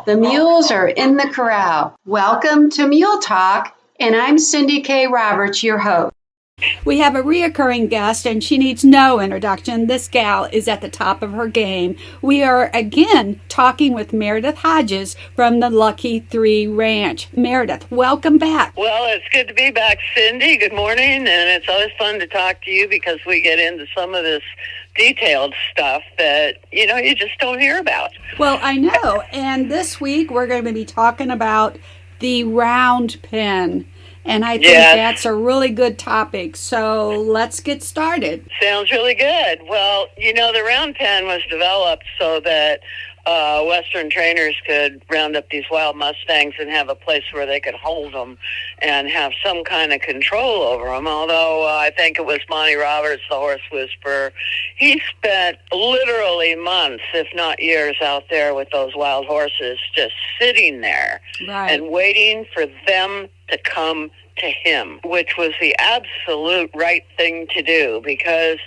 The mules are in the corral. Welcome to Mule Talk, and I'm Cindy K. Roberts, your host. We have a reoccurring guest, and she needs no introduction. This gal is at the top of her game. We are again talking with Meredith Hodges from the Lucky 3 Ranch. Meredith, welcome back. Well, it's good to be back, Cindy. Good morning, and it's always fun to talk to you because we get into some of this detailed stuff that, you just don't hear about. Well, I know, and this week we're going to be talking about the round pen. And I think that's a really good topic. So let's get started. Sounds really good. Well, the round pen was developed so that Western trainers could round up these wild Mustangs and have a place where they could hold them and have some kind of control over them. Although I think it was Monty Roberts, the horse whisperer. He spent literally months, if not years, out there with those wild horses, just sitting there and waiting for them to come to him, which was the absolute right thing to do, because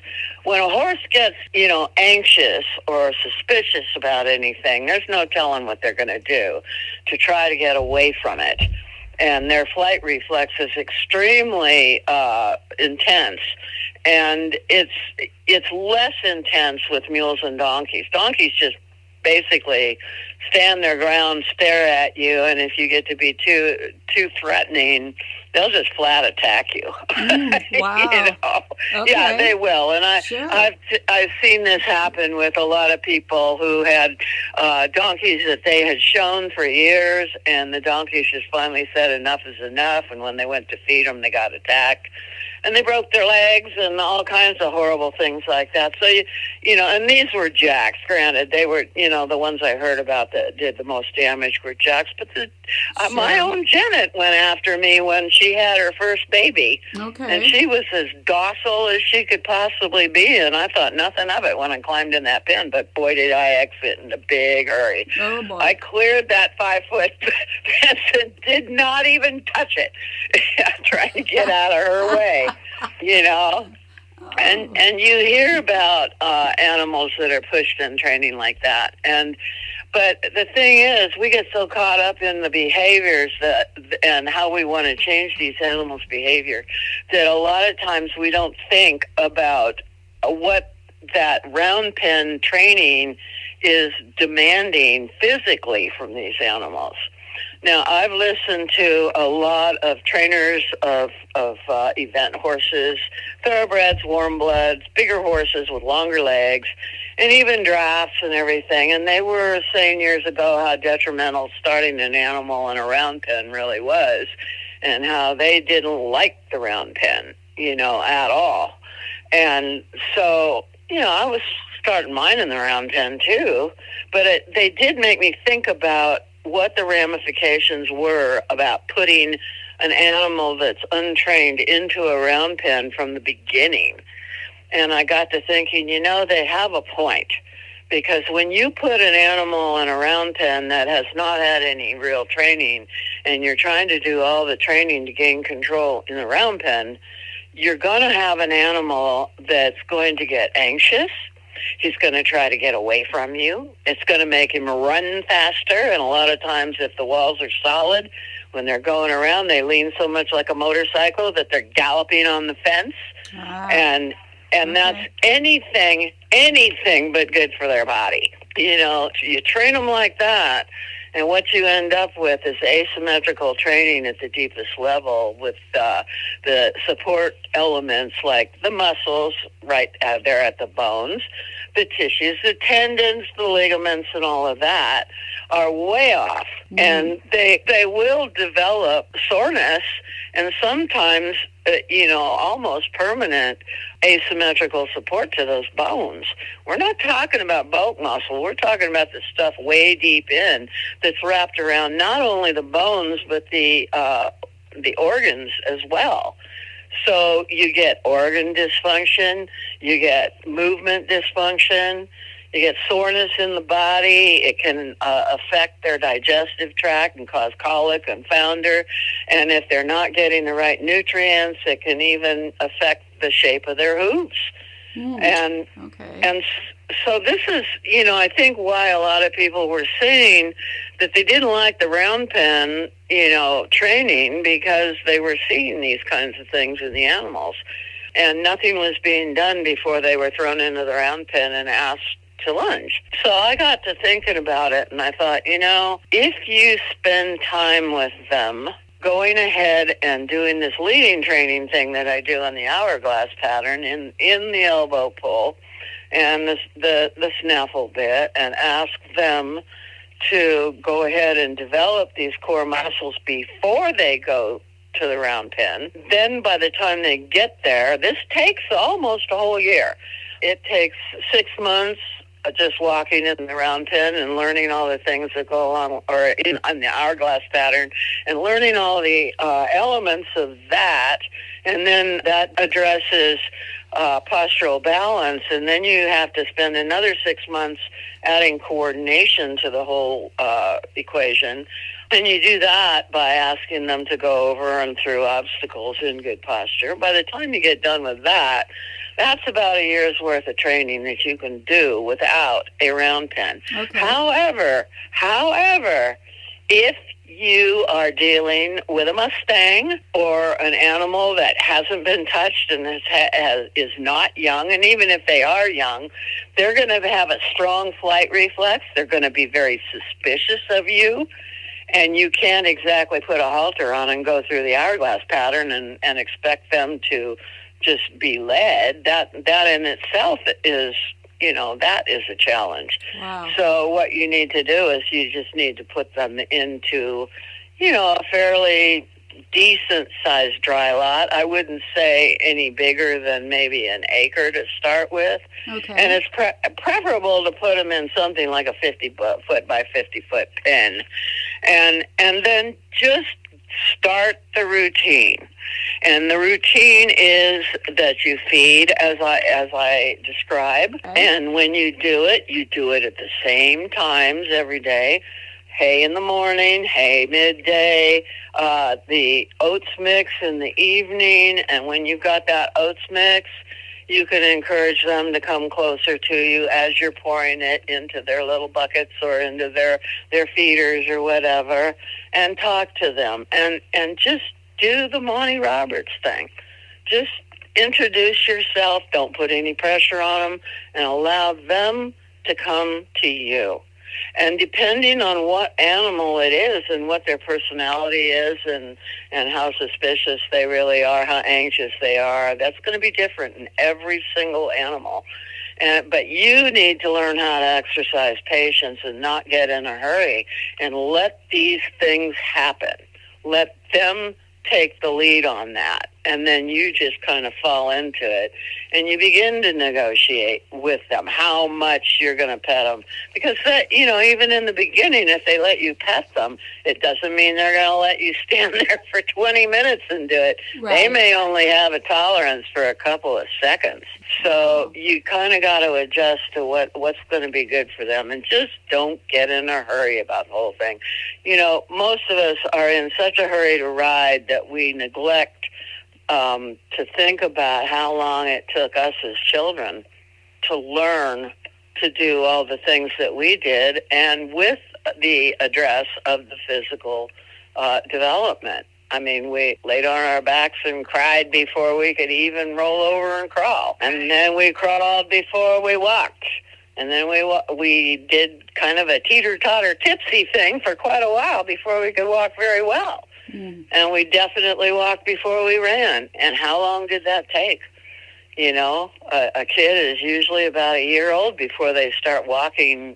when a horse gets, anxious or suspicious about anything, there's no telling what they're going to do to try to get away from it. And their flight reflex is extremely intense. And it's less intense with mules and donkeys. Donkeys just basically stand their ground, stare at you, and if you get to be too threatening, they'll just flat attack you. Wow. Okay. Yeah, they will. And I've seen this happen with a lot of people who had donkeys that they had shown for years, and the donkeys just finally said enough is enough, and when they went to feed them, they got attacked. And they broke their legs and all kinds of horrible things like that. So, and these were jacks. Granted, they were, the ones I heard about that did the most damage were jacks. But my own Janet went after me when she had her first baby. Okay. And she was as docile as she could possibly be. And I thought nothing of it when I climbed in that pen. But boy, did I exit in a big hurry. Oh, boy. I cleared that 5-foot fence and did not even touch it, trying to get out of her way. And you hear about animals that are pushed in training like that. But the thing is, we get so caught up in the behaviors and how we want to change these animals' behavior that a lot of times we don't think about what that round pen training is demanding physically from these animals. Now, I've listened to a lot of trainers of event horses, thoroughbreds, warm bloods, bigger horses with longer legs, and even drafts and everything. And they were saying years ago how detrimental starting an animal in a round pen really was, and how they didn't like the round pen, at all. And so, I was starting mine in the round pen too, but they did make me think about what the ramifications were about putting an animal that's untrained into a round pen from the beginning. And I got to thinking, they have a point. Because when you put an animal in a round pen that has not had any real training, and you're trying to do all the training to gain control in the round pen, you're going to have an animal that's going to get anxious. He's going to try to get away from you. It's going to make him run faster. And a lot of times if the walls are solid, when they're going around, they lean so much like a motorcycle that they're galloping on the fence. And that's anything but good for their body. You train them like that, and what you end up with is asymmetrical training at the deepest level with the support elements like the muscles right there at the bones, the tissues, the tendons, the ligaments, and all of that are way off. And they will develop soreness and sometimes, almost permanent asymmetrical support to those bones. We're not talking about bone muscle. We're talking about the stuff way deep in that's wrapped around not only the bones, but the organs as well. So you get organ dysfunction, you get movement dysfunction, you get soreness in the body. It can affect their digestive tract and cause colic and founder. And if they're not getting the right nutrients, it can even affect the shape of their hooves. And so this is, I think why a lot of people were saying that they didn't like the round pen, training because they were seeing these kinds of things in the animals. And nothing was being done before they were thrown into the round pen and asked to lunge. So I got to thinking about it, and I thought, if you spend time with them, going ahead and doing this leading training thing that I do on the hourglass pattern in the elbow pull and the snaffle bit, and ask them to go ahead and develop these core muscles before they go to the round pen. Then by the time they get there, this takes almost a whole year. It takes 6 months just walking in the round pen and learning all the things that go along, or on the hourglass pattern, and learning all the elements of that. And then that addresses postural balance. And then you have to spend another 6 months adding coordination to the whole equation. And you do that by asking them to go over and through obstacles in good posture. By the time you get done with that, that's about a year's worth of training that you can do without a round pen. Okay. However, if you are dealing with a Mustang or an animal that hasn't been touched and is not young, and even if they are young, they're going to have a strong flight reflex. They're going to be very suspicious of you. And you can't exactly put a halter on and go through the hourglass pattern and expect them to just be led. That in itself is, that is a challenge. Wow. So what you need to do is you just need to put them into, a fairly decent-sized dry lot. I wouldn't say any bigger than maybe an acre to start with. Okay. And it's preferable to put them in something like a 50-foot by 50-foot pen. And then just start the routine. And the routine is that you feed as I describe. Okay. And when you do it at the same times every day. Hay in the morning, hay midday, the oats mix in the evening. And when you've got that oats mix, you can encourage them to come closer to you as you're pouring it into their little buckets or into their feeders or whatever, and talk to them. And just do the Monty Roberts thing. Just introduce yourself. Don't put any pressure on them, and allow them to come to you. And depending on what animal it is and what their personality is and how suspicious they really are, how anxious they are, that's going to be different in every single animal. But you need to learn how to exercise patience and not get in a hurry and let these things happen. Let them take the lead on that. And then you just kind of fall into it. And you begin to negotiate with them how much you're going to pet them. Because, even in the beginning, if they let you pet them, it doesn't mean they're going to let you stand there for 20 minutes and do it. Right. They may only have a tolerance for a couple of seconds. So you kind of got to adjust to what's going to be good for them. And just don't get in a hurry about the whole thing. Most of us are in such a hurry to ride that we neglect to think about how long it took us as children to learn to do all the things that we did, and with the address of the physical development. I mean, we laid on our backs and cried before we could even roll over and crawl. And then we crawled before we walked. And then we did kind of a teeter-totter tipsy thing for quite a while before we could walk very well. Mm. And we definitely walked before we ran. And how long did that take? A kid is usually about a year old before they start walking,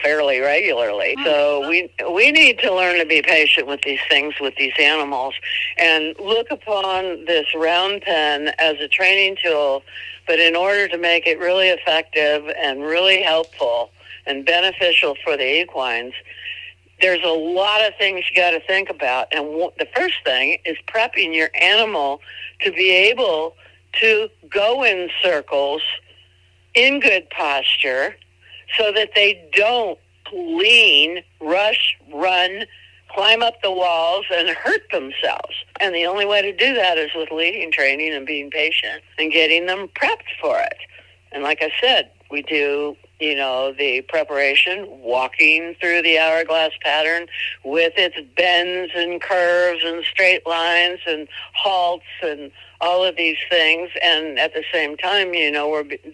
fairly regularly. So we need to learn to be patient with these things, with these animals, and look upon this round pen as a training tool. But in order to make it really effective and really helpful and beneficial for the equines, there's a lot of things you got to think about. And the first thing is prepping your animal to be able to go in circles in good posture so that they don't lean, rush, run, climb up the walls, and hurt themselves. And the only way to do that is with leading training and being patient and getting them prepped for it. And like I said, we do the preparation, walking through the hourglass pattern with its bends and curves and straight lines and halts and all of these things. And at the same time,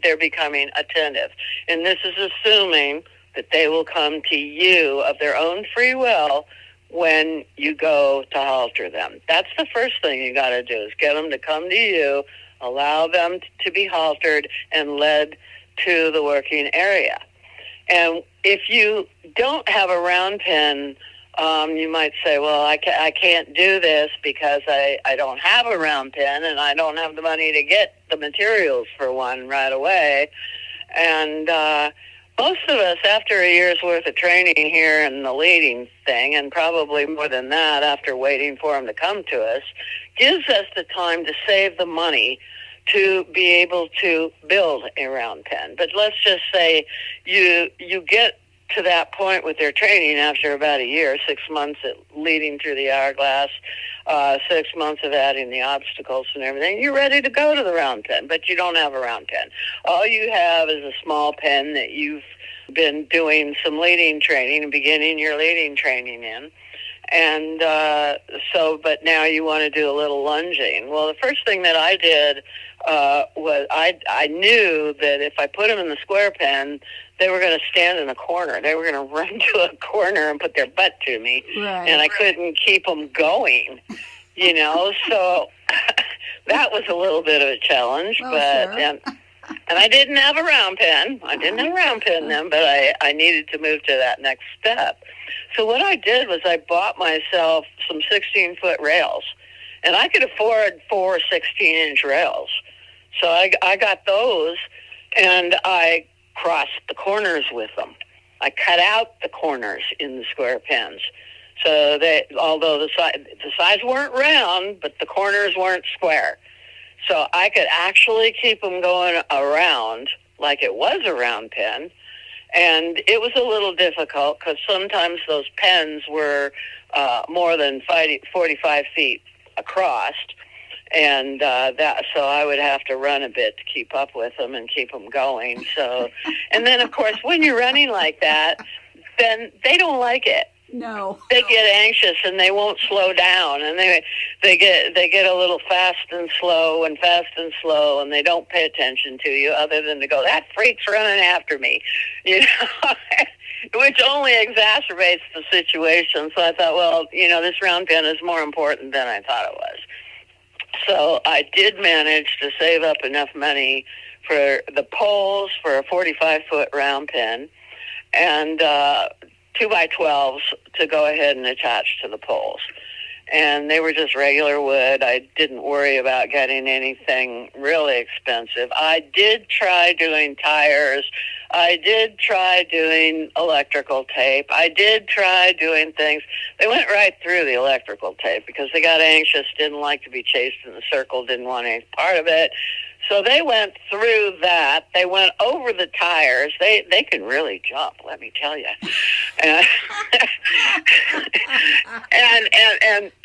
they're becoming attentive. And this is assuming that they will come to you of their own free will when you go to halter them. That's the first thing you got to do, is get them to come to you, allow them to be haltered and led to the working area. And if you don't have a round pen, you might say, well, I can't do this because I don't have a round pen and I don't have the money to get the materials for one right away. And most of us, after a year's worth of training here in the leading thing, and probably more than that after waiting for them to come to us, gives us the time to save the money to be able to build a round pen. But let's just say you get to that point with their training after about a year, 6 months leading through the hourglass, 6 months of adding the obstacles and everything. You're ready to go to the round pen, but you don't have a round pen. All you have is a small pen that you've been doing some leading training and beginning your leading training in. And but now you want to do a little lunging. Well, the first thing that I did was I knew that if I put them in the square pen, they were going to stand in a corner. They were going to run to a corner and put their butt to me, right. And I couldn't keep them going, So that was a little bit of a challenge, but. Sure. And I didn't have a round pen. I didn't have a round pen then, but I needed to move to that next step. So what I did was I bought myself some 16-foot rails, and I could afford 4 16-inch rails. So I got those, and I crossed the corners with them. I cut out the corners in the square pens. So although the sides weren't round, but the corners weren't square. So I could actually keep them going around like it was a round pen. And it was a little difficult because sometimes those pens were more than 45 feet across. And so I would have to run a bit to keep up with them and keep them going. So, and then, of course, when you're running like that, then they don't like it. No. They get anxious and they won't slow down, and they get a little fast and slow, and they don't pay attention to you other than to go, that freak's running after me, which only exacerbates the situation. So I thought, well, this round pen is more important than I thought it was. So I did manage to save up enough money for the poles for a 45-foot round pen and 2x12s to go ahead and attach to the poles. And they were just regular wood. I didn't worry about getting anything really expensive. I did try doing tires. I did try doing electrical tape. I did try doing things. They went right through the electrical tape because they got anxious, didn't like to be chased in the circle, didn't want any part of it. So they went through that. They went over the tires. They can really jump, let me tell you. And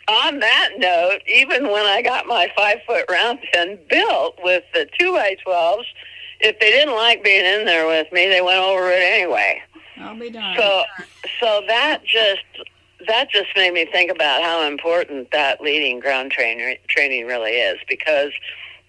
on that note, even when I got my 5-foot round pen built with the 2x12s, if they didn't like being in there with me, they went over it anyway. I'll be darned. So that just made me think about how important that leading ground training really is, because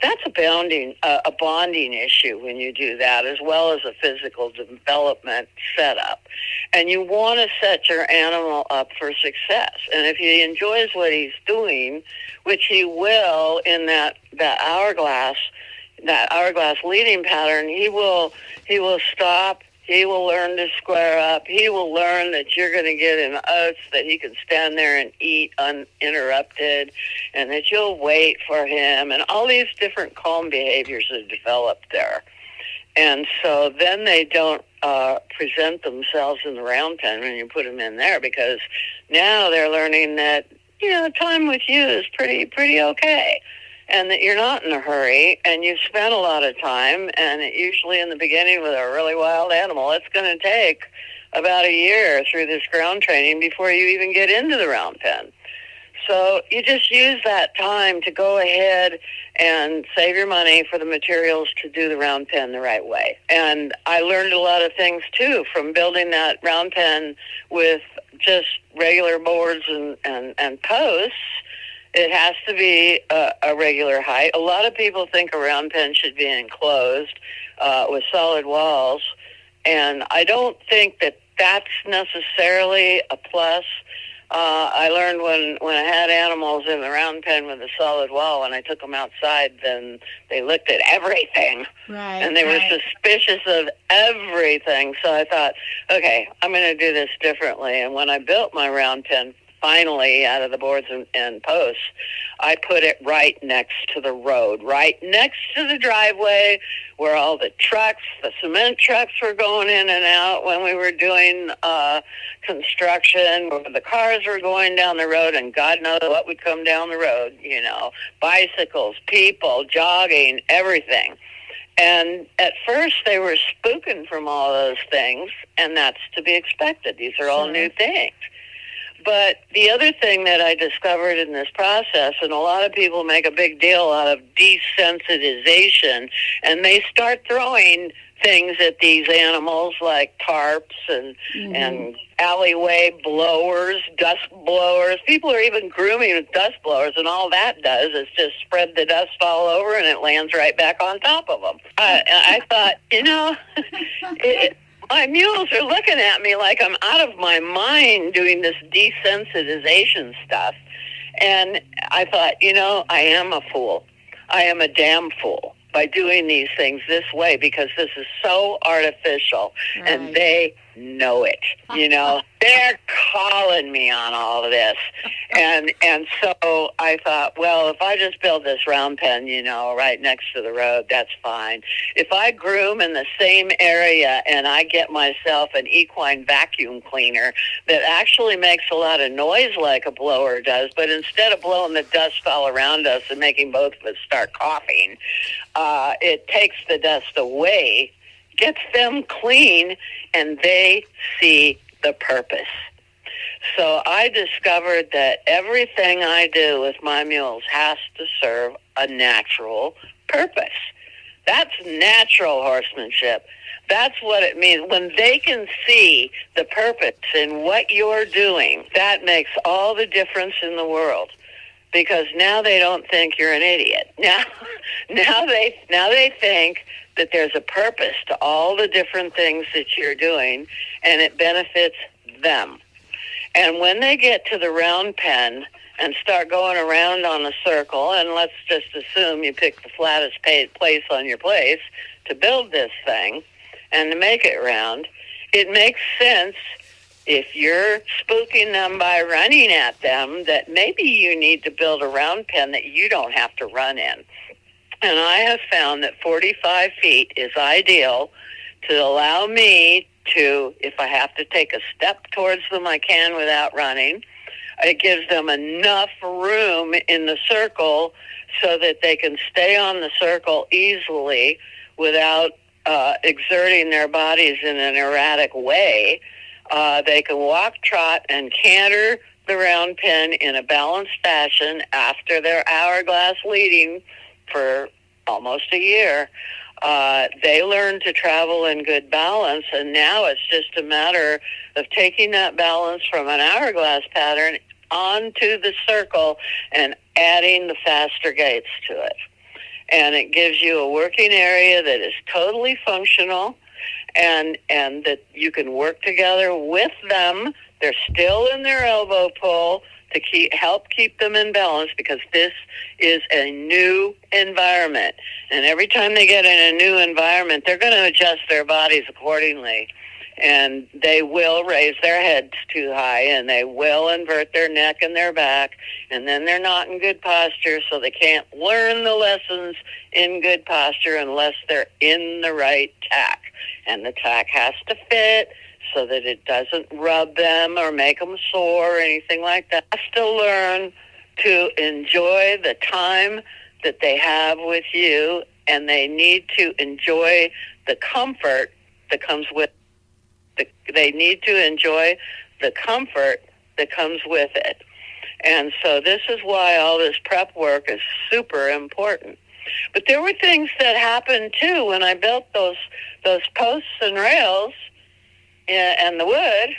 that's a bonding issue when you do that, as well as a physical development setup. And you want to set your animal up for success. And if he enjoys what he's doing, which he will in that hourglass leading pattern, he will stop. He will learn to square up. He will learn that you're going to get him oats, that he can stand there and eat uninterrupted, and that you'll wait for him, and all these different calm behaviors are developed there. And so then they don't present themselves in the round pen when you put them in there, because now they're learning that, time with you is pretty okay. And that you're not in a hurry, and you've spent a lot of time, and usually in the beginning with a really wild animal, it's going to take about a year through this ground training before you even get into the round pen. So you just use that time to go ahead and save your money for the materials to do the round pen the right way. And I learned a lot of things, too, from building that round pen with just regular boards and posts. It has to be a regular height. A lot of people think a round pen should be enclosed with solid walls, and I don't think that that's necessarily a plus. I learned when I had animals in the round pen with a solid wall, when I took them outside, then they looked at everything. Right. And they were suspicious of everything. So I thought, okay, I'm going to do this differently. And when I built my round pen, finally, out of the boards and posts, I put it right next to the road, right next to the driveway where all the trucks, the cement trucks were going in and out when we were doing construction, where the cars were going down the road, and God knows what would come down the road, you know, bicycles, people, jogging, everything. And at first they were spooking from all those things, and that's to be expected. These are all new things. But the other thing that I discovered in this process, and a lot of people make a big deal out of desensitization, and they start throwing things at these animals like tarps and alleyway blowers, dust blowers. People are even grooming with dust blowers, and all that does is just spread the dust all over, and it lands right back on top of them. I thought, you know, my mules are looking at me like I'm out of my mind doing this desensitization stuff. And I thought, you know, I am a fool. I am a damn fool by doing these things this way, because this is so artificial, and they know it. You know, they're calling me on all of this. And so I thought, well, if I just build this round pen, you know, right next to the road, that's fine. If I groom in the same area and I get myself an equine vacuum cleaner that actually makes a lot of noise like a blower does, but instead of blowing the dust all around us and making both of us start coughing, it takes the dust away, gets them clean, and they see the purpose. So I discovered that everything I do with my mules has to serve a natural purpose. That's natural horsemanship. That's what it means. When they can see the purpose in what you're doing, that makes all the difference in the world. Because now they don't think you're an idiot. Now they think that there's a purpose to all the different things that you're doing, and it benefits them. And when they get to the round pen and start going around on a circle, and let's just assume you pick the flattest place on your place to build this thing and to make it round, it makes sense, if you're spooking them by running at them, that maybe you need to build a round pen that you don't have to run in. And I have found that 45 feet is ideal to allow me to, if I have to take a step towards them, I can without running. It gives them enough room in the circle so that they can stay on the circle easily without exerting their bodies in an erratic way. They can walk, trot, and canter the round pen in a balanced fashion after their hourglass leading for almost a year. They learn to travel in good balance, and now it's just a matter of taking that balance from an hourglass pattern onto the circle and adding the faster gaits to it. And it gives you a working area that is totally functional, and that you can work together with them. They're still in their elbow pull to help keep them in balance, because this is a new environment. And every time they get in a new environment, they're going to adjust their bodies accordingly. And they will raise their heads too high, and they will invert their neck and their back, and then they're not in good posture, so they can't learn the lessons in good posture unless they're in the right tack. And the tack has to fit so that it doesn't rub them or make them sore or anything like that. Has to learn to enjoy the time that they have with you, and they need to enjoy the comfort that comes with it. They need to enjoy the comfort that comes with it. And so this is why all this prep work is super important. But there were things that happened too when I built those posts and rails and the wood.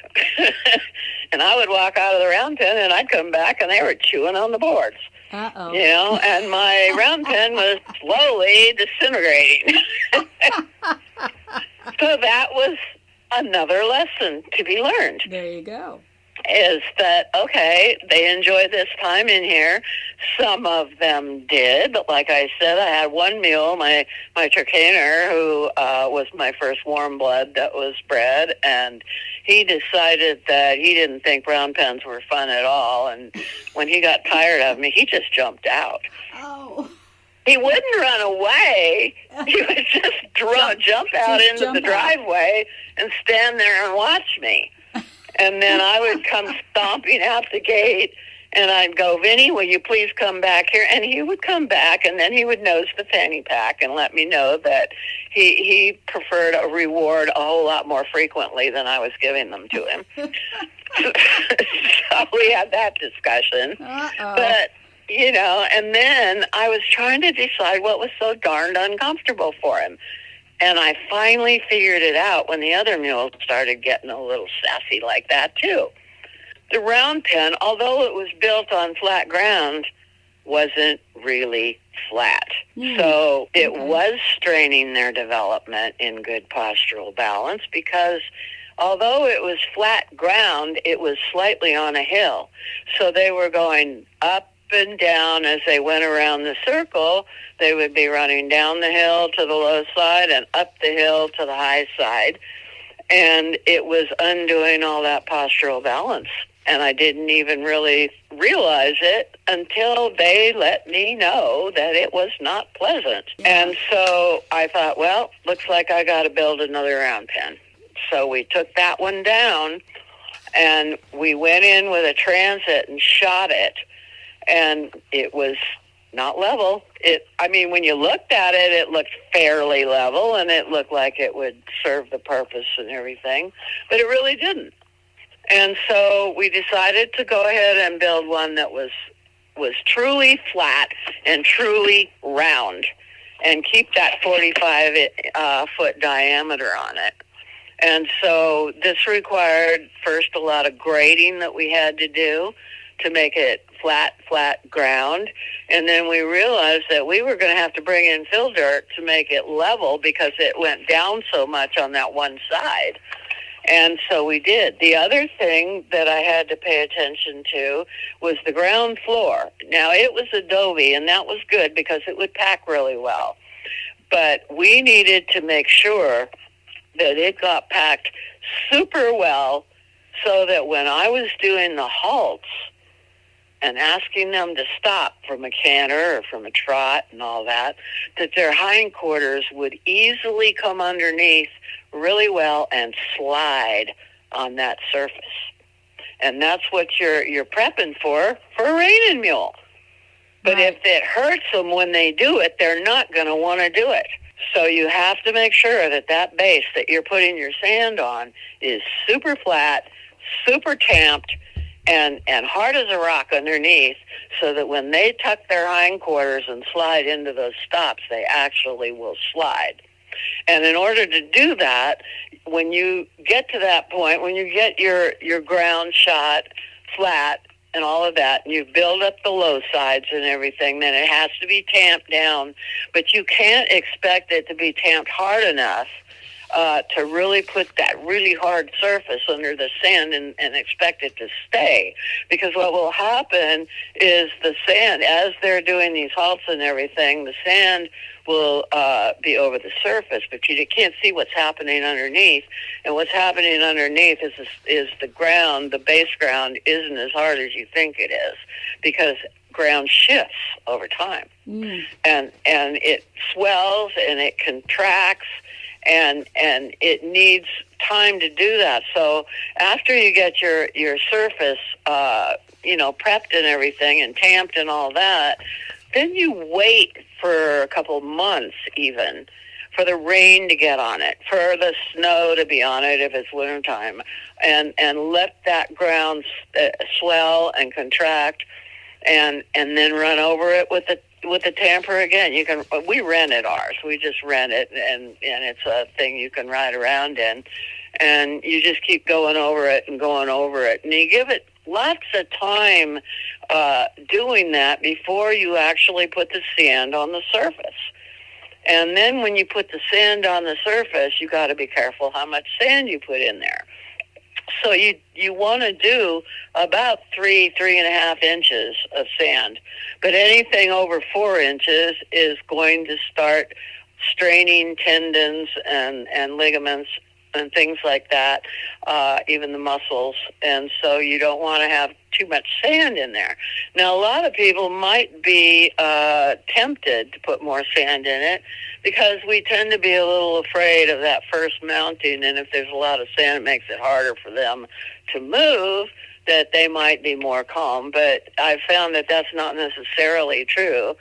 And I would walk out of the round pen and I'd come back and they were chewing on the boards. Uh-oh. You know, and my round pen was slowly disintegrating. So that was another lesson to be learned. There you go. Is that, okay, they enjoyed this time in here. Some of them did, but like I said, I had one mule, my Turkaner, who was my first warm blood that was bred, and he decided that he didn't think round pens were fun at all, and when he got tired of me, he just jumped out. Oh. He wouldn't run away. He would just jump out into the driveway and stand there and watch me. And then I would come stomping out the gate, and I'd go, Vinny, will you please come back here? And he would come back, and then he would nose the fanny pack and let me know that he preferred a reward a whole lot more frequently than I was giving them to him. So we had that discussion. Uh-oh. But, you know, and then I was trying to decide what was so darned uncomfortable for him. And I finally figured it out when the other mules started getting a little sassy like that, too. The round pen, although it was built on flat ground, wasn't really flat. So it was straining their development in good postural balance because although it was flat ground, it was slightly on a hill. So they were going up and down as they went around the circle. They would be running down the hill to the low side and up the hill to the high side. And it was undoing all that postural balance. And I didn't even really realize it until they let me know that it was not pleasant. And so I thought, well, looks like I got to build another round pen. So we took that one down and we went in with a transit and shot it. And it was not level. When you looked at it, it looked fairly level, and it looked like it would serve the purpose and everything, but it really didn't. And so we decided to go ahead and build one that was truly flat and truly round, and keep that 45-foot diameter on it. And so this required first a lot of grading that we had to do to make it flat ground. And then we realized that we were going to have to bring in fill dirt to make it level because it went down so much on that one side. And so we did. The other thing that I had to pay attention to was the ground floor. Now, it was adobe, and that was good because it would pack really well. But we needed to make sure that it got packed super well so that when I was doing the halts and asking them to stop from a canter or from a trot and all that their hindquarters would easily come underneath really well and slide on that surface. And that's what you're prepping for a reining mule. But if it hurts them when they do it, they're not going to want to do it. So you have to make sure that base that you're putting your sand on is super flat, super tamped, and hard as a rock underneath, so that when they tuck their hindquarters and slide into those stops, they actually will slide. And in order to do that, when you get to that point, when you get your ground shot flat and all of that, and you build up the low sides and everything, then it has to be tamped down. But you can't expect it to be tamped hard enough to really put that really hard surface under the sand and expect it to stay. Because what will happen is the sand, as they're doing these halts and everything, the sand will be over the surface, but you can't see what's happening underneath. And what's happening underneath is the ground, the base ground, isn't as hard as you think it is, because ground shifts over time. And it swells and it contracts, and it needs time to do that. So after you get your surface prepped and everything and tamped and all that, then you wait for a couple months even for the rain to get on it, for the snow to be on it if it's wintertime, and let that ground swell and contract, and then run over it with the tamper again. We rented ours. We just rent it, and it's a thing you can ride around in, and you just keep going over it, and you give it lots of time doing that before you actually put the sand on the surface. And then when you put the sand on the surface, you got to be careful how much sand you put in there. So you want to do about 3.5 inches of sand. But anything over 4 inches is going to start straining tendons and ligaments and things like that, even the muscles. And so you don't want to have too much sand in there. Now, a lot of people might be tempted to put more sand in it because we tend to be a little afraid of that first mounting, and if there's a lot of sand, it makes it harder for them to move, that they might be more calm. But I've found that that's not necessarily true.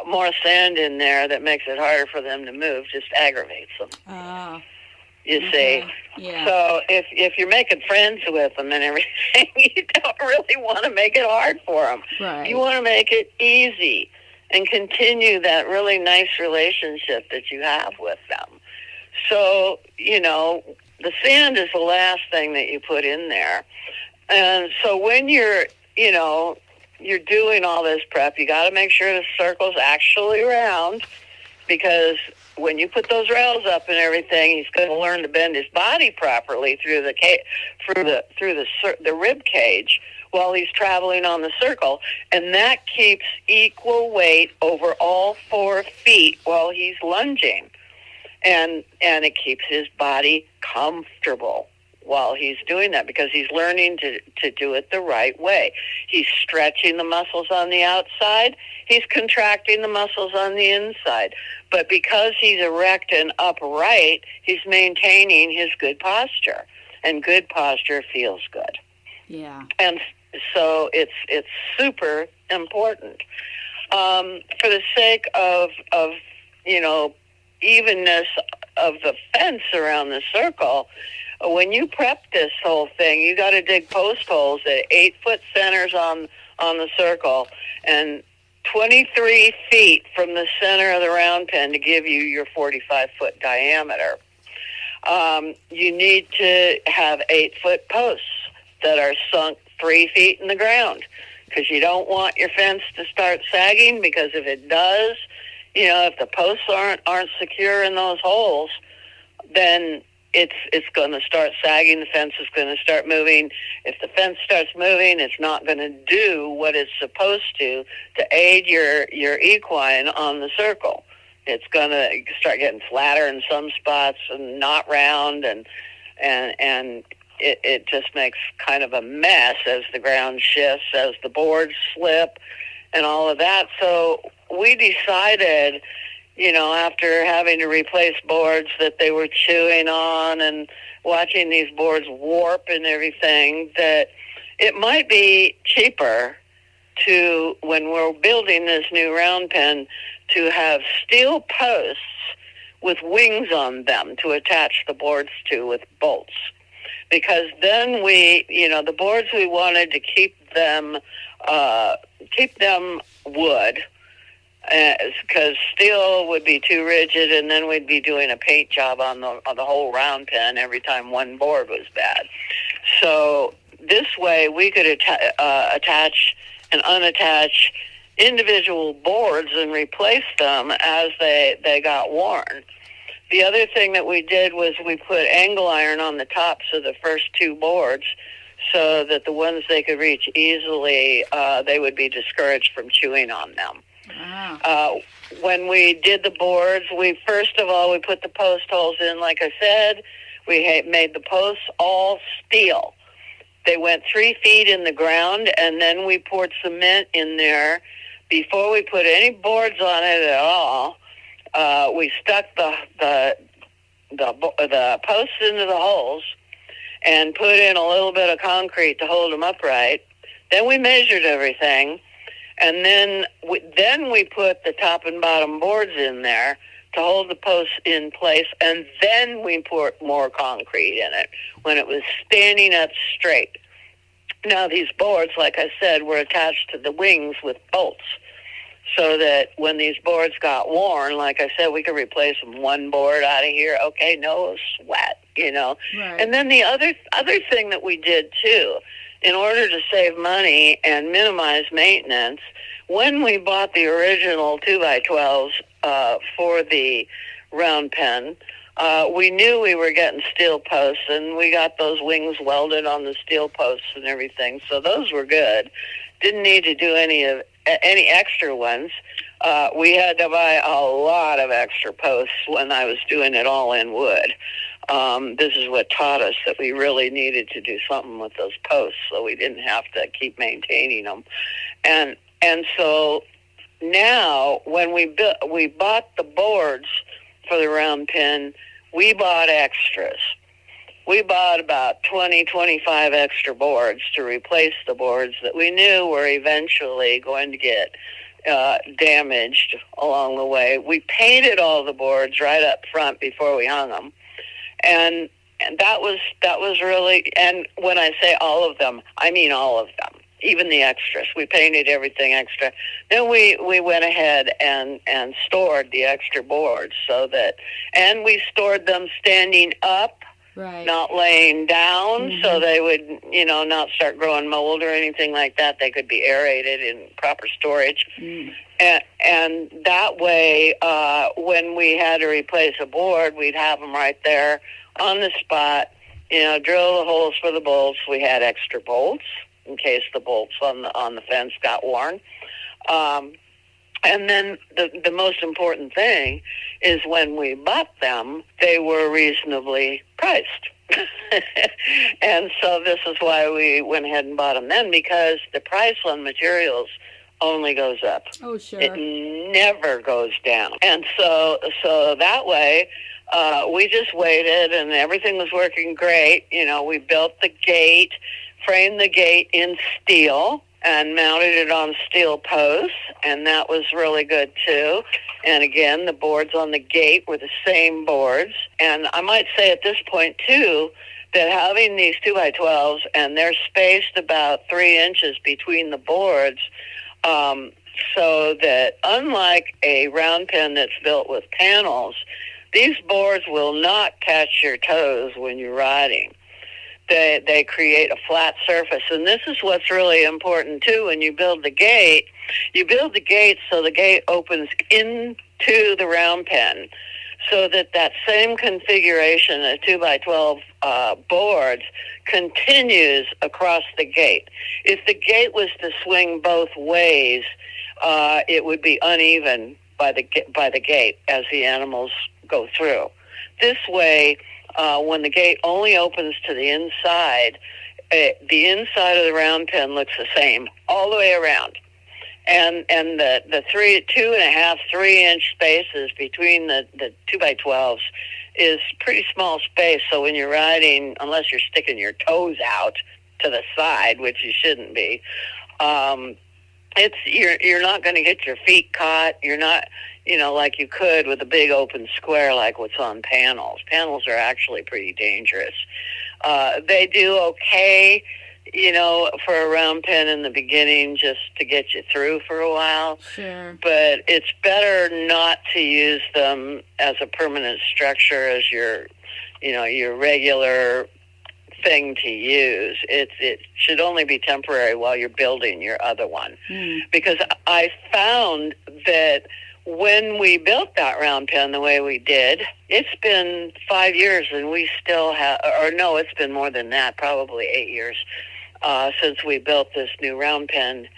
More sand in there that makes it harder for them to move just aggravates them. You see. Yeah. So if you're making friends with them and everything, you don't really want to make it hard for them. Right. You want to make it easy and continue that really nice relationship that you have with them. So, the sand is the last thing that you put in there. And so when you're doing all this prep, you got to make sure the circle's actually round, because when you put those rails up and everything, he's going to learn to bend his body properly through the rib cage while he's traveling on the circle, and that keeps equal weight over all 4 feet while he's lunging, and it keeps his body comfortable while he's doing that, because he's learning to do it the right way. He's stretching the muscles on the outside. He's contracting the muscles on the inside. But because he's erect and upright, he's maintaining his good posture. And good posture feels good. Yeah. And so it's super important. For the sake of evenness of the fence around the circle, when you prep this whole thing, you got to dig post holes at 8-foot centers on the circle, and 23 feet from the center of the round pen to give you your 45-foot diameter. You need to have 8-foot posts that are sunk 3 feet in the ground, because you don't want your fence to start sagging, because if it does, if the posts aren't secure in those holes, then it's going to start sagging. The fence is going to start moving. If the fence starts moving, it's not going to do what it's supposed to aid your equine on the circle. It's going to start getting flatter in some spots and not round, and it just makes kind of a mess as the ground shifts, as the boards slip, and all of that. So we decided, after having to replace boards that they were chewing on and watching these boards warp and everything, that it might be cheaper to, when we're building this new round pen, to have steel posts with wings on them to attach the boards to with bolts. Because then the boards, we wanted to keep them wood, because steel would be too rigid, and then we'd be doing a paint job on the whole round pen every time one board was bad. So this way we could attach and unattach individual boards and replace them as they got worn. The other thing that we did was we put angle iron on the tops of the first 2 boards, so that the ones they could reach easily, they would be discouraged from chewing on them. Wow. When we did the boards, we put the post holes in, like I said. We made the posts all steel. They went 3 feet in the ground, and then we poured cement in there. Before we put any boards on it at all, we stuck the posts into the holes and put in a little bit of concrete to hold them upright. Then we measured everything, and then we put the top and bottom boards in there to hold the posts in place, and then we poured more concrete in it when it was standing up straight. Now, these boards, like I said, were attached to the wings with bolts, so that when these boards got worn, like I said, we could replace them one board out of here. Okay, no sweat, Right. And then the other thing that we did, too, in order to save money and minimize maintenance, when we bought the original 2x12s for the round pen, we knew we were getting steel posts, and we got those wings welded on the steel posts and everything, so those were good. Didn't need to do any extra ones. We had to buy a lot of extra posts when I was doing it all in wood. This is what taught us that we really needed to do something with those posts, so we didn't have to keep maintaining them. And so now, when we bought the boards for the round pen, we bought extras. We bought about 25 extra boards to replace the boards that we knew were eventually going to get damaged along the way. We painted all the boards right up front before we hung them, and that was really. And when I say all of them, I mean all of them, even the extras. We painted everything extra. Then we went ahead and stored the extra boards and we stored them standing up. Right. Not laying down, so they would, not start growing mold or anything like that. They could be aerated in proper storage. And that way, when we had to replace a board, we'd have them right there on the spot, drill the holes for the bolts. We had extra bolts in case the bolts on the fence got worn. And then the most important thing is when we bought them, they were reasonably priced. And so this is why we went ahead and bought them then, because the price on materials only goes up. Oh, sure. It never goes down. And so that way, we just waited, and everything was working great. We built the gate, framed the gate in steel, and mounted it on steel posts, and that was really good too. And again, the boards on the gate were the same boards. And I might say at this point too that having these 2x12s, and they're spaced about 3 inches between the boards, so that unlike a round pen that's built with panels, these boards will not catch your toes when you're riding. They create a flat surface. And this is what's really important, too. When you build the gate so the gate opens into the round pen, so that same configuration of 2x12 boards continues across the gate. If the gate was to swing both ways, it would be uneven by the gate as the animals go through. This way, when the gate only opens to the inside of the round pen looks the same all the way around. And the 2.5, 3 inch spaces between the 2x12s is pretty small space. So when you're riding, unless you're sticking your toes out to the side, which you shouldn't be, you're not going to get your feet caught. You're not, like you could with a big open square like what's on panels. Panels are actually pretty dangerous. They do okay, for a round pen in the beginning just to get you through for a while. Sure. But it's better not to use them as a permanent structure as your regular thing to use. It should only be temporary while you're building your other one. Because I found that when we built that round pen the way we did, it's been 5 years and we still have, or no, it's been more than that, probably 8 years since we built this new round pen,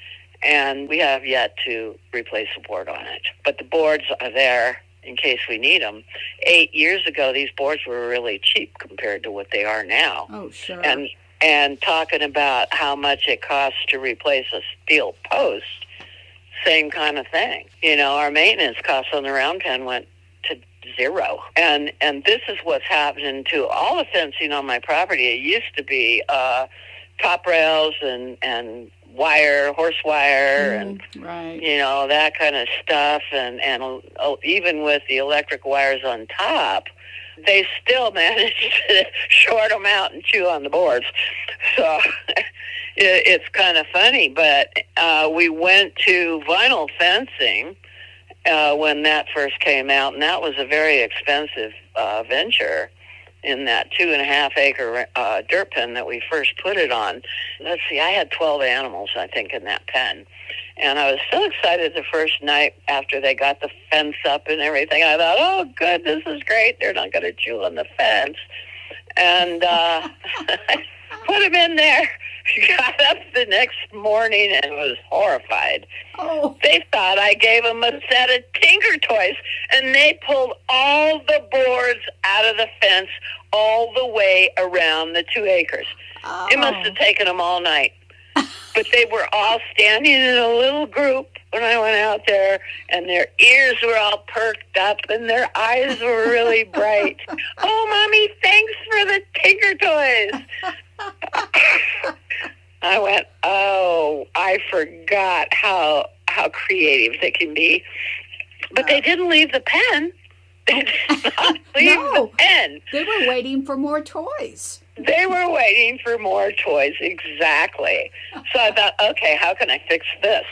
and we have yet to replace a board on it. But the boards are there in case we need them. 8 years ago, these boards were really cheap compared to what they are now. Oh, sure. And talking about how much it costs to replace a steel post, same kind of thing. Our maintenance costs on the round pen went to zero. And this is what's happening to all the fencing on my property. It used to be top rails and wire, horse wire, and right. That kind of stuff, and even with the electric wires on top, they still managed to short them out and chew on the boards. So it's kind of funny, but we went to vinyl fencing when that first came out, and that was a very expensive venture in that 2.5 acre dirt pen that we first put it on. Let's see, I had 12 animals, I think, in that pen. And I was so excited the first night after they got the fence up and everything. I thought, oh, good, this is great. They're not going to chew on the fence. And I put them in there. Got up the next morning and was horrified. Oh. They thought I gave them a set of Tinker Toys, and they pulled all the boards out of the fence all the way around the 2 acres. Oh. It must have taken them all night. But they were all standing in a little group when I went out there, and their ears were all perked up, and their eyes were really bright. Oh, Mommy, thanks for the Tinker Toys. I went, oh, I forgot how creative they can be. But they didn't leave the pen. They did not leave the pen. They were waiting for more toys. They were waiting for more toys, exactly. So I thought, okay, how can I fix this?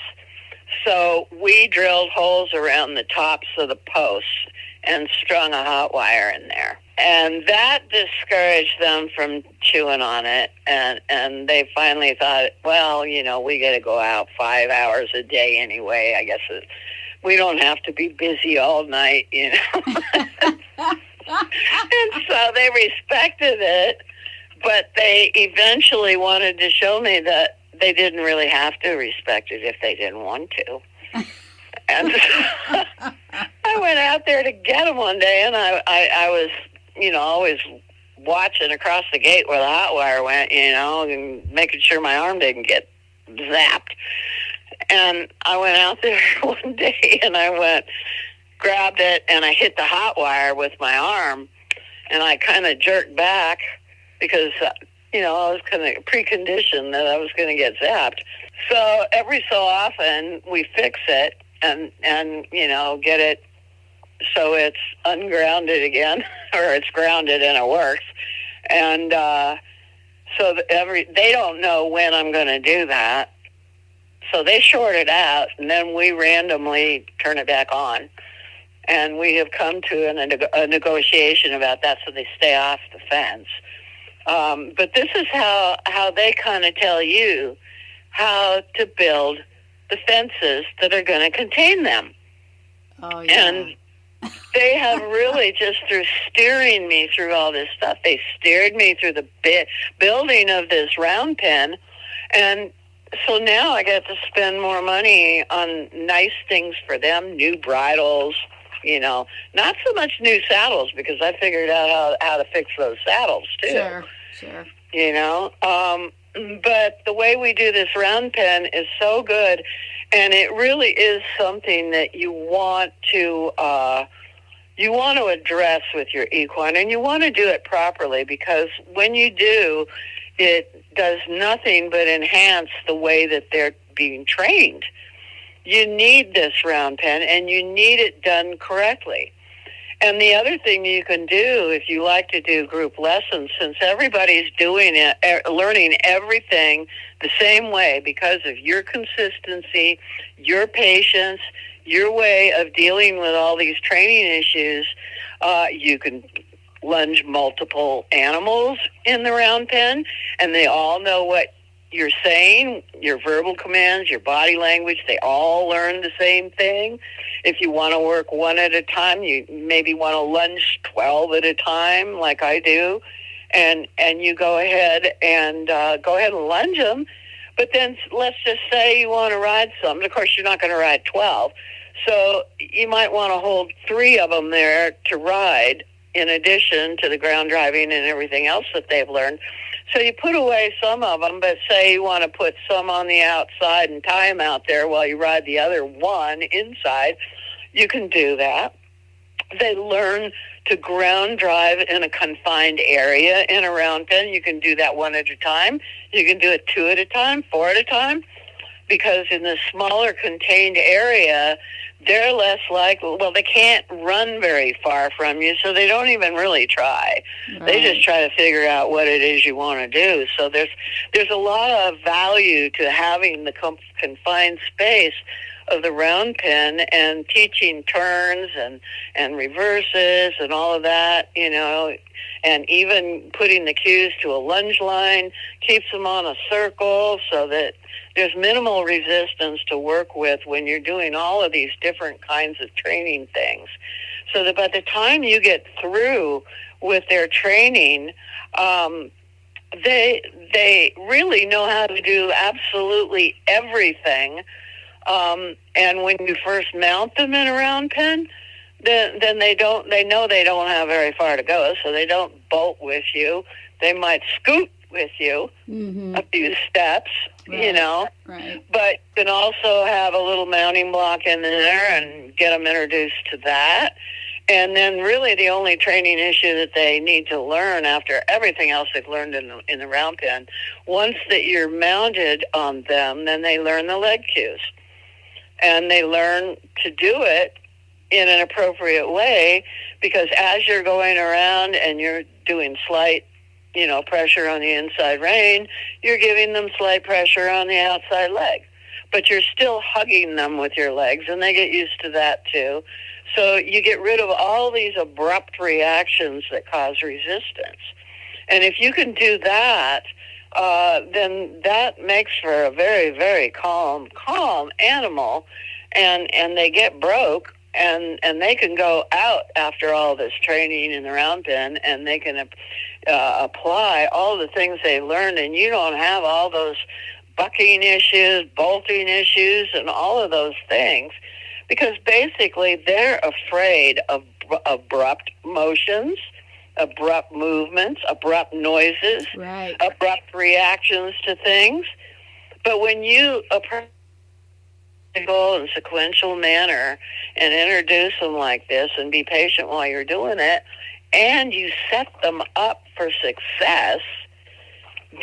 So we drilled holes around the tops of the posts and strung a hot wire in there. And that discouraged them from chewing on it. And they finally thought, well, we got to go out 5 hours a day anyway. I guess we don't have to be busy all night, And so they respected it. But they eventually wanted to show me that they didn't really have to respect it if they didn't want to. And so I went out there to get them one day, and I was, always watching across the gate where the hot wire went, and making sure my arm didn't get zapped. And I went out there one day, and I grabbed it, and I hit the hot wire with my arm, and I kind of jerked back because, I was kind of preconditioned that I was going to get zapped. So every so often we fix it and get it so it's ungrounded again, or it's grounded and it works. And so they don't know when I'm going to do that. So they short it out, and then we randomly turn it back on. And we have come to a negotiation about that, so they stay off the fence. But this is how they kind of tell you how to build the fences that are going to contain them. Oh, yeah. And they have really, just through steering me through all this stuff, they steered me through the building of this round pen. And so now I get to spend more money on nice things for them, new bridles, not so much new saddles, because I figured out how to fix those saddles too. Sure. But the way we do this round pen is so good, and it really is something that you want to address with your equine, and you want to do it properly, because when you do, it does nothing but enhance the way that they're being trained. You need this round pen, and you need it done correctly. And the other thing you can do, if you like to do group lessons, since everybody's doing it, learning everything the same way because of your consistency, your patience, your way of dealing with all these training issues, you can lunge multiple animals in the round pen, and they all know what you're saying, your verbal commands, your body language, they all learn the same thing. If you want to work one at a time, you maybe want to lunge 12 at a time, like I do, and you go ahead and lunge them. But then let's just say you want to ride some. Of course, you're not going to ride 12. So you might want to hold 3 of them there to ride, in addition to the ground driving and everything else that they've learned. So you put away some of them, but say you want to put some on the outside and tie them out there while you ride the other one inside, you can do that. They learn to ground drive in a confined area in a round pen. You can do that one at a time. You can do it 2 at a time, 4 at a time, because in the smaller contained area, they're less likely, well, they can't run very far from you, so they don't even really try. Right. They just try to figure out what it is you want to do. So there's a lot of value to having the confined space of the round pen and teaching turns and reverses and all of that, and even putting the cues to a lunge line keeps them on a circle so that there's minimal resistance to work with when you're doing all of these different kinds of training things. So that by the time you get through with their training, they really know how to do absolutely everything. And when you first mount them in a round pen, then they know they don't have very far to go, so they don't bolt with you. They might scoot with you a few steps, Right. But you can also have a little mounting block in there and get them introduced to that. And then really the only training issue that they need to learn after everything else they've learned in the round pen, once that you're mounted on them, then they learn the leg cues. And they learn to do it in an appropriate way, because as you're going around and you're doing slight, pressure on the inside rein, you're giving them slight pressure on the outside leg. But you're still hugging them with your legs, and they get used to that too. So you get rid of all these abrupt reactions that cause resistance. And if you can do that, then that makes for a very, very calm animal, and they get broke, and they can go out after all this training in the round pen, and they can apply all the things they learned, and you don't have all those bucking issues, bolting issues, and all of those things, because basically they're afraid of abrupt motions, abrupt movements, abrupt noises, right. abrupt reactions to things. But when you approach and sequential manner and introduce them like this and be patient while you're doing it, and you set them up for success,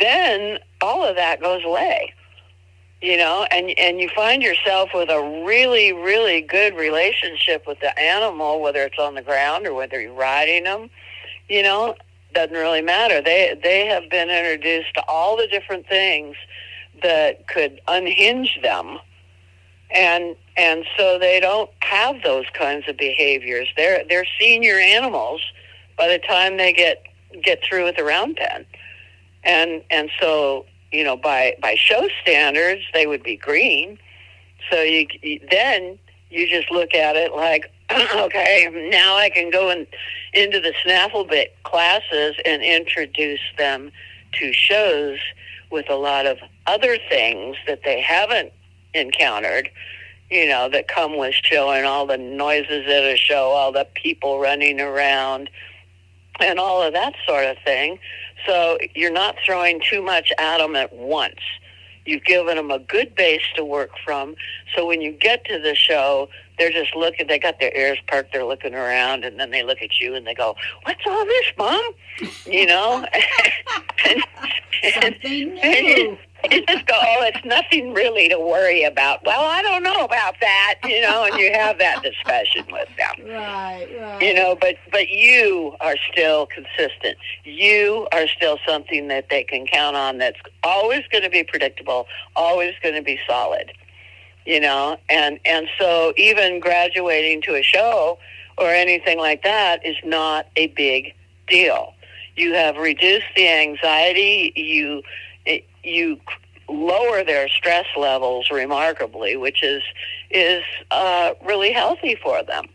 then all of that goes away, and you find yourself with a really, really good relationship with the animal, whether it's on the ground or whether you're riding them, doesn't really matter. They have been introduced to all the different things that could unhinge them. And so they don't have those kinds of behaviors. They're senior animals by the time they get through with the round pen, and so by show standards they would be green. So then you just look at it like, okay, now I can go into the snaffle bit classes and introduce them to shows with a lot of other things that they haven't encountered, that come with showing, all the noises at a show, all the people running around, and all of that sort of thing. So you're not throwing too much at them at once. You've given them a good base to work from. So when you get to the show, they're just looking, they got their ears perked, they're looking around, and then they look at you and they go, "What's all this, Mom?" Something new. You just go, "Oh, it's nothing really to worry about." "Well, I don't know about that," and you have that discussion with them. Right. But you are still consistent. You are still something that they can count on, that's always going to be predictable, always going to be solid. And so even graduating to a show or anything like that is not a big deal. You have reduced the anxiety, you lower their stress levels remarkably, which is really healthy for them.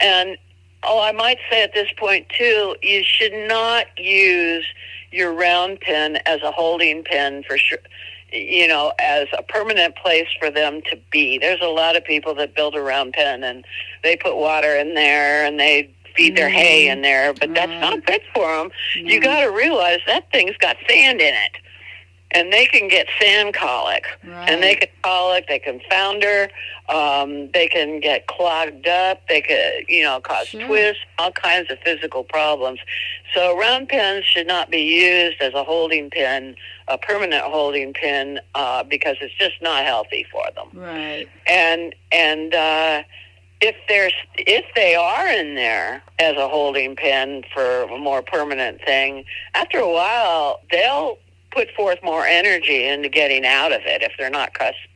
And I might say at this point too, you should not use your round pen as a holding pen for sure, as a permanent place for them to be. There's a lot of people that build a round pen and they put water in there and they feed their hay in there, but that's not good for them. You got to realize that thing's got sand in it. and they can get sand colic. Right. And they can colic, they can founder, they can get clogged up, they could, cause twists, all kinds of physical problems. So round pens should not be used as a holding pen, a permanent holding pen, because it's just not healthy for them. Right. And if they are in there as a holding pen for a more permanent thing, after a while they'll put forth more energy into getting out of it if they're not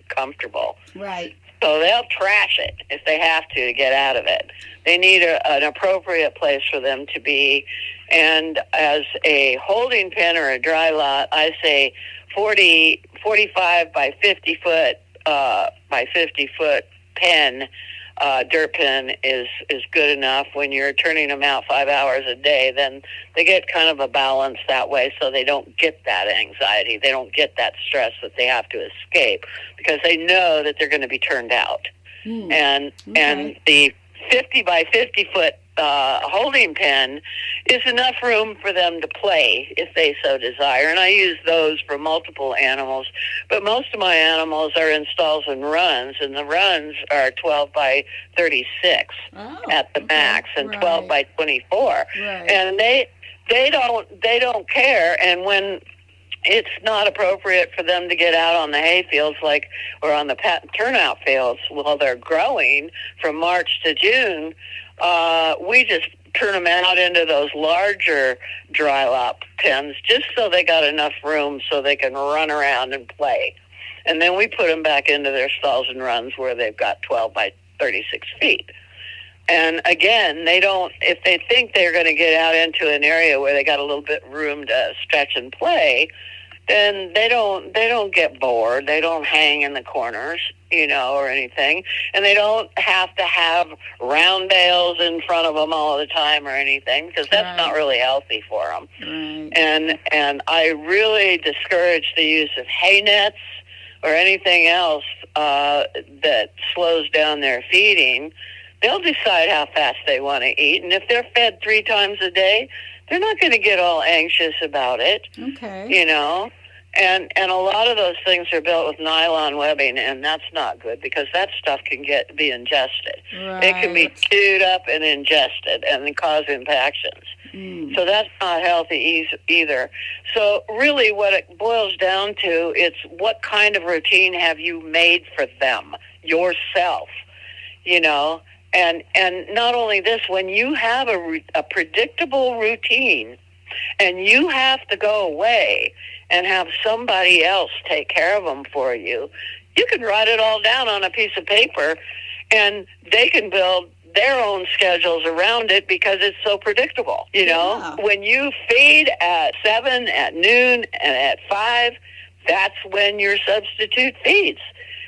comfortable. Right. So they'll trash it if they have to get out of it. They need an appropriate place for them to be. And as a holding pen or a dry lot, I say 45 by 50 foot by 50 foot pen, dirt pen is good enough. When you're turning them out 5 hours a day, then they get kind of a balance that way, so they don't get that anxiety. They don't get that stress that they have to escape, because they know that they're going to be turned out. And the 50 by 50 foot holding pen is enough room for them to play if they so desire. And I use those for multiple animals, but most of my animals are in stalls and runs, and the runs are 12 by 36 at the max, and 12 by 24. Right. And they don't care. And when it's not appropriate for them to get out on the hay fields or on the turnout fields while they're growing from March to June, we just turn them out into those larger dry lot pens just so they got enough room so they can run around and play. And then we put them back into their stalls and runs where they've got 12 by 36 feet. And again, if they think they're going to get out into an area where they got a little bit room to stretch and play, then they don't get bored. They don't hang in the corners, or anything. And they don't have to have round bales in front of them all the time or anything, because that's not really healthy for them. Right. And I really discourage the use of hay nets or anything else that slows down their feeding. They'll decide how fast they want to eat. And if they're fed 3 times a day, they're not going to get all anxious about it. Okay. And a lot of those things are built with nylon webbing, and that's not good, because that stuff can be ingested. Right. It can be chewed up and ingested and cause impactions. So that's not healthy either. So really what it boils down to, it's what kind of routine have you made for them, yourself, And not only this, when you have a predictable routine and you have to go away and have somebody else take care of them for you, you can write it all down on a piece of paper, and they can build their own schedules around it because it's so predictable. When you feed at 7, at noon, and at 5, that's when your substitute feeds.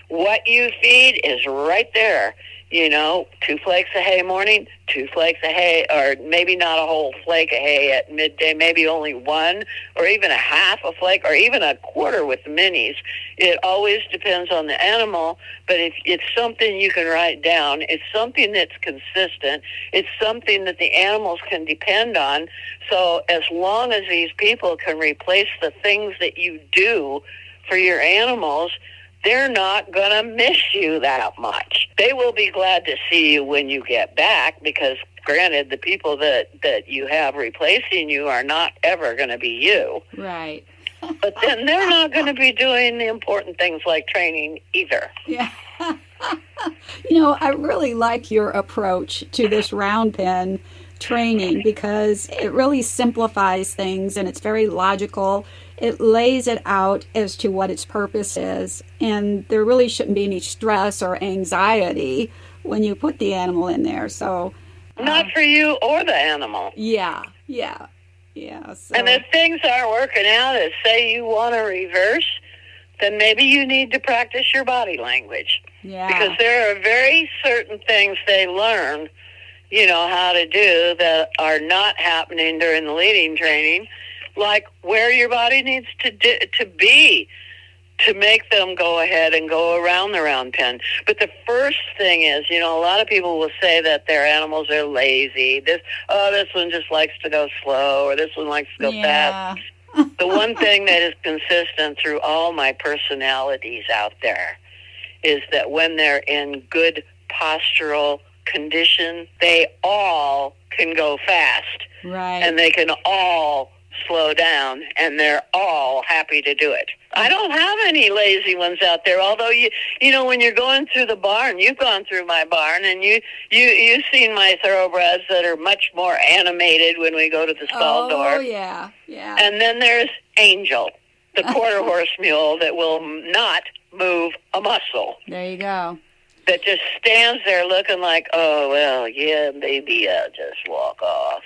What you feed is right there. 2 flakes of hay morning, 2 flakes of hay, or maybe not a whole flake of hay at midday, maybe only 1, or even a half a flake, or even a quarter with minis. It always depends on the animal, but if it's something you can write down, it's something that's consistent, it's something that the animals can depend on. So as long as these people can replace the things that you do for your animals, they're not going to miss you that much. They will be glad to see you when you get back, because granted, the people that you have replacing you are not ever going to be you. Right. But then they're not going to be doing the important things like training either. Yeah. I really like your approach to this round pen training, because it really simplifies things and it's very logical. It lays it out as to what its purpose is, and there really shouldn't be any stress or anxiety when you put the animal in there. So not for you or the animal. Yeah. So. And if things aren't working out, as say you want to reverse, then maybe you need to practice your body language. Yeah. Because there are very certain things they learn, how to do that are not happening during the leading training, like where your body needs to be to make them go ahead and go around the round pen. But the first thing is, a lot of people will say that their animals are lazy. This one just likes to go slow, or this one likes to go fast. The one thing that is consistent through all my personalities out there is that when they're in good postural condition, they all can go fast. Right. And they can all slow down, and they're all happy to do it. I don't have any lazy ones out there, although you know, when you're going through the barn, you've gone through my barn, and you've seen my thoroughbreds that are much more animated when we go to the stall door. Oh, yeah, yeah. And then there's Angel, the quarter horse mule that will not move a muscle. There you go. That just stands there looking like, oh, well, yeah, maybe I'll just walk off.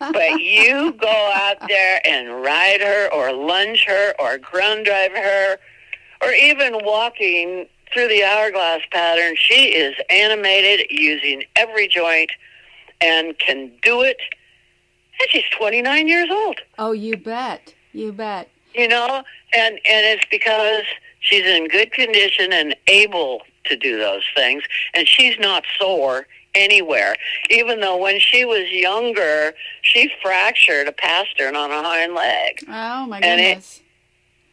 But you go out there and ride her or lunge her or ground drive her or even walking through the hourglass pattern. She is animated, using every joint, and can do it. And she's 29 years old. Oh, you bet. You bet. You know, and it's because she's in good condition and able to do those things, and she's not sore anywhere, even though when she was younger, she fractured a pastern on a hind leg. Oh, my goodness.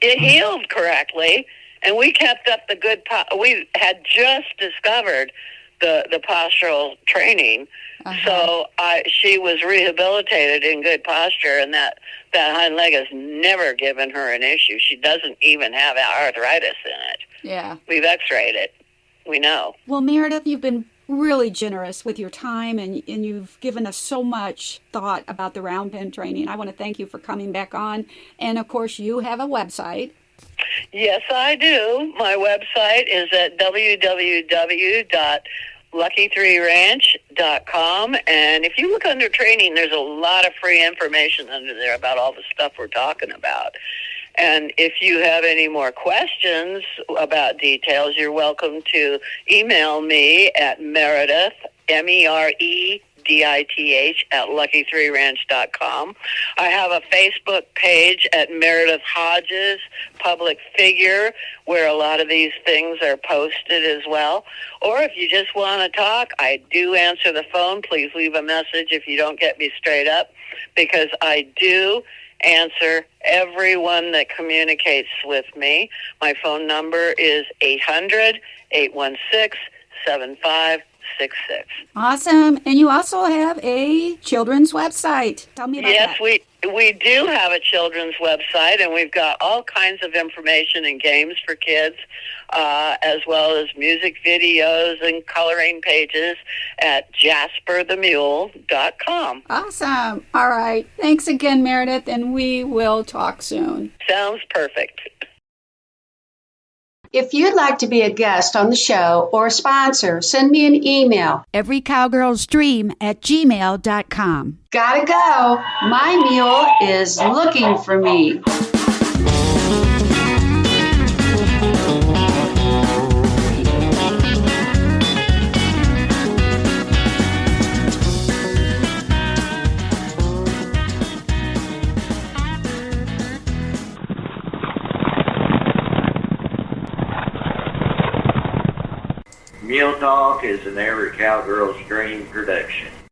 And it healed correctly, and we kept up the good we had just discovered the postural training. So she was rehabilitated in good posture, and that hind leg has never given her an issue. She doesn't even have arthritis in it. Yeah. We've x-rayed it. We know. Well, Meredith, you've been really generous with your time, and you've given us so much thought about the round pen training. I want to thank you for coming back on. And, of course, you have a website. Yes, I do. My website is at www.lucky3ranch.com. And if you look under training, there's a lot of free information under there about all the stuff we're talking about. And if you have any more questions about details, you're welcome to email me at Meredith, Meredith, at lucky3ranch.com. I have a Facebook page at Meredith Hodges, public figure, where a lot of these things are posted as well. Or if you just want to talk, I do answer the phone. Please leave a message if you don't get me straight up, because I do answer everyone that communicates with me. My phone number is 800-816-7566. Awesome. And you also have a children's website. Tell me about that. Yes, we do have a children's website, and we've got all kinds of information and games for kids, as well as music videos and coloring pages at jasperthemule.com. Awesome. All right. Thanks again, Meredith, and we will talk soon. Sounds perfect. If you'd like to be a guest on the show or a sponsor, send me an email. everycowgirlsdream@gmail.com. Gotta go. My mule is looking for me. Mule Talk is an Every Cowgirl's Dream production.